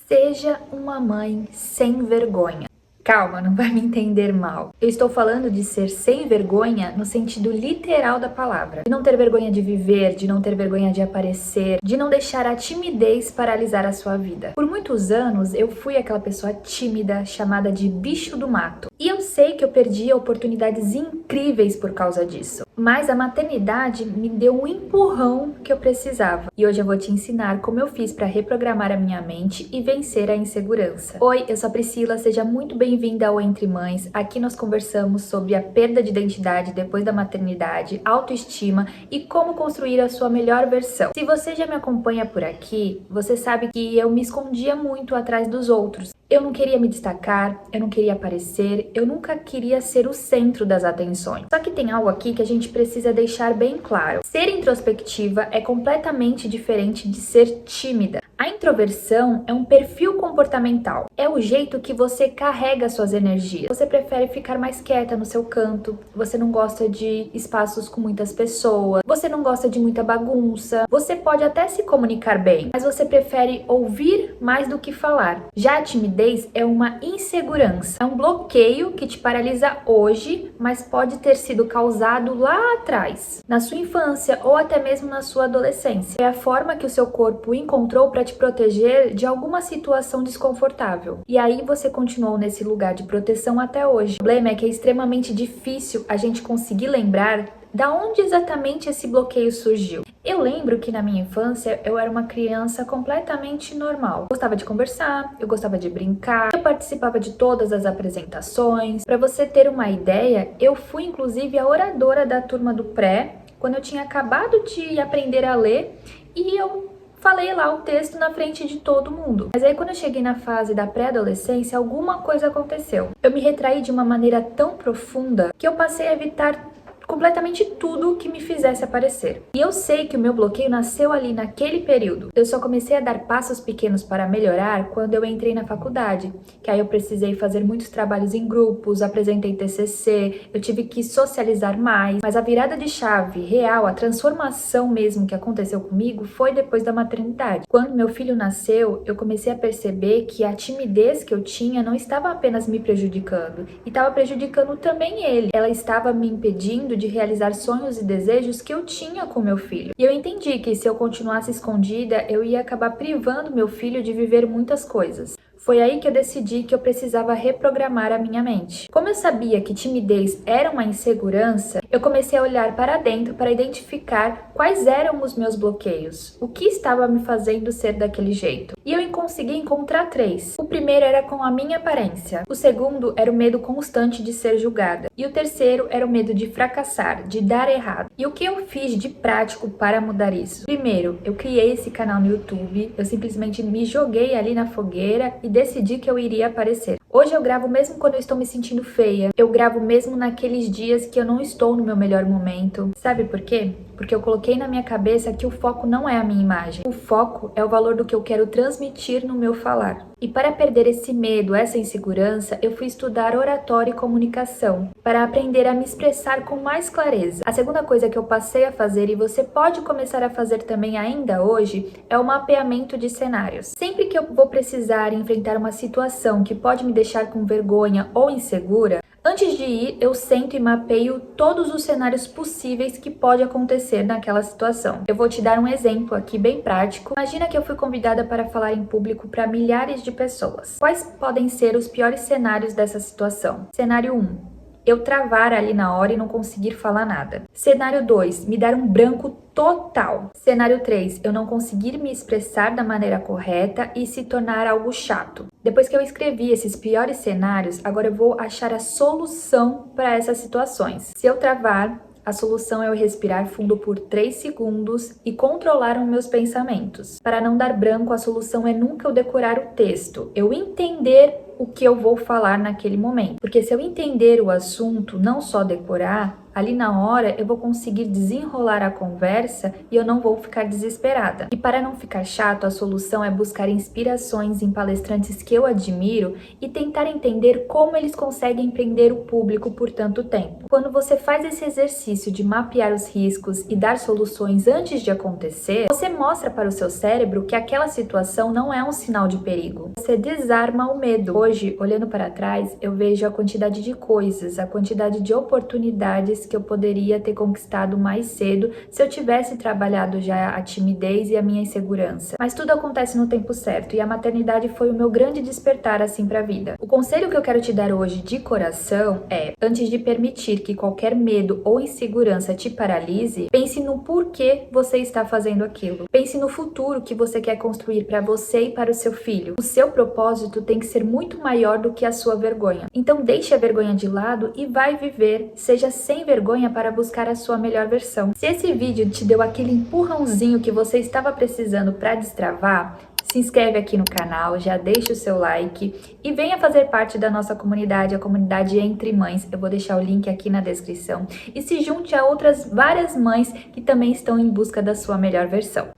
Seja uma mãe sem vergonha. Calma, não vai me entender mal. Eu estou falando de ser sem vergonha no sentido literal da palavra. De não ter vergonha de viver, de não ter vergonha de aparecer, de não deixar a timidez paralisar a sua vida. Por muitos anos eu fui aquela pessoa tímida, chamada de bicho do mato. E eu sei que eu perdi oportunidades incríveis por causa disso. Mas a maternidade me deu um empurrão que eu precisava. E hoje eu vou te ensinar como eu fiz para reprogramar a minha mente e vencer a insegurança. Oi, eu sou a Priscila, seja muito bem-vinda ao Entre Mães. Aqui nós conversamos sobre a perda de identidade depois da maternidade, autoestima e como construir a sua melhor versão. Se você já me acompanha por aqui, você sabe que eu me escondia muito atrás dos outros. Eu não queria me destacar, eu não queria aparecer, eu nunca queria ser o centro das atenções. Só que tem algo aqui que a gente precisa deixar bem claro. Ser introspectiva é completamente diferente de ser tímida. A introversão é um perfil comportamental. É o jeito que você carrega suas energias. Você prefere ficar mais quieta no seu canto, você não gosta de espaços com muitas pessoas, você não gosta de muita bagunça, você pode até se comunicar bem, mas você prefere ouvir mais do que falar. Já a timidez é uma insegurança, é um bloqueio que te paralisa hoje, mas pode ter sido causado lá atrás, na sua infância ou até mesmo na sua adolescência. É a forma que o seu corpo encontrou para te proteger de alguma situação desconfortável. E aí você continuou nesse lugar de proteção até hoje. O problema é que é extremamente difícil a gente conseguir lembrar da onde exatamente esse bloqueio surgiu. Eu lembro que na minha infância eu era uma criança completamente normal. Eu gostava de conversar, eu gostava de brincar, eu participava de todas as apresentações. Para você ter uma ideia, eu fui inclusive a oradora da turma do pré, quando eu tinha acabado de aprender a ler e eu falei lá o texto na frente de todo mundo. Mas aí quando eu cheguei na fase da pré-adolescência, alguma coisa aconteceu. Eu me retraí de uma maneira tão profunda que eu passei a evitar completamente tudo que me fizesse aparecer. E eu sei que o meu bloqueio nasceu ali naquele período. Eu só comecei a dar passos pequenos para melhorar quando eu entrei na faculdade, que aí eu precisei fazer muitos trabalhos em grupos, apresentei TCC, eu tive que socializar mais, mas a virada de chave real, a transformação mesmo que aconteceu comigo foi depois da maternidade. Quando meu filho nasceu, eu comecei a perceber que a timidez que eu tinha não estava apenas me prejudicando, e estava prejudicando também ele. Ela estava me impedindo de realizar sonhos e desejos que eu tinha com meu filho. E eu entendi que se eu continuasse escondida, eu ia acabar privando meu filho de viver muitas coisas. Foi aí que eu decidi que eu precisava reprogramar a minha mente. Como eu sabia que timidez era uma insegurança, eu comecei a olhar para dentro para identificar quais eram os meus bloqueios, o que estava me fazendo ser daquele jeito. E eu consegui encontrar 3. O primeiro era com a minha aparência, o segundo era o medo constante de ser julgada, e o terceiro era o medo de fracassar, de dar errado. E o que eu fiz de prático para mudar isso? Primeiro, eu criei esse canal no YouTube, eu simplesmente me joguei ali na fogueira e decidi que eu iria aparecer. Hoje eu gravo mesmo quando eu estou me sentindo feia. Eu gravo mesmo naqueles dias que eu não estou no meu melhor momento. Sabe por quê? Porque eu coloquei na minha cabeça que o foco não é a minha imagem. O foco é o valor do que eu quero transmitir no meu falar. E para perder esse medo, essa insegurança, eu fui estudar oratória e comunicação, para aprender a me expressar com mais clareza. A segunda coisa que eu passei a fazer, e você pode começar a fazer também ainda hoje, é o mapeamento de cenários. Sempre que eu vou precisar enfrentar uma situação que pode me deixar com vergonha ou insegura, antes de ir, eu sento e mapeio todos os cenários possíveis que pode acontecer naquela situação. Eu vou te dar um exemplo aqui bem prático. Imagina que eu fui convidada para falar em público para milhares de pessoas. Quais podem ser os piores cenários dessa situação? Cenário 1. Eu travar ali na hora e não conseguir falar nada. Cenário 2, me dar um branco total. Cenário 3, eu não conseguir me expressar da maneira correta e se tornar algo chato. Depois que eu escrevi esses piores cenários, agora eu vou achar a solução para essas situações. Se eu travar, a solução é eu respirar fundo por 3 segundos e controlar os meus pensamentos. Para não dar branco, a solução é nunca eu decorar o texto, eu entender o que eu vou falar naquele momento. Porque se eu entender o assunto, não só decorar, Ali na hora eu vou conseguir desenrolar a conversa e eu não vou ficar desesperada. E para não ficar chato, a solução é buscar inspirações em palestrantes que eu admiro e tentar entender como eles conseguem prender o público por tanto tempo. Quando você faz esse exercício de mapear os riscos e dar soluções antes de acontecer, você mostra para o seu cérebro que aquela situação não é um sinal de perigo. Você desarma o medo. Hoje, olhando para trás, eu vejo a quantidade de coisas, a quantidade de oportunidades que eu poderia ter conquistado mais cedo se eu tivesse trabalhado já a timidez e a minha insegurança. Mas tudo acontece no tempo certo e a maternidade foi o meu grande despertar assim para a vida. O conselho que eu quero te dar hoje de coração é, antes de permitir que qualquer medo ou insegurança te paralise, pense no porquê você está fazendo aquilo. Pense no futuro que você quer construir para você e para o seu filho. O seu propósito tem que ser muito maior do que a sua vergonha. Então deixe a vergonha de lado e vai viver. Seja sem vergonha para buscar a sua melhor versão. Se esse vídeo te deu aquele empurrãozinho que você estava precisando para destravar, se inscreve aqui no canal, já deixa o seu like e venha fazer parte da nossa comunidade, a comunidade Entre Mães. Eu vou deixar o link aqui na descrição. E se junte a outras várias mães que também estão em busca da sua melhor versão.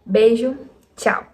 Beijo, tchau!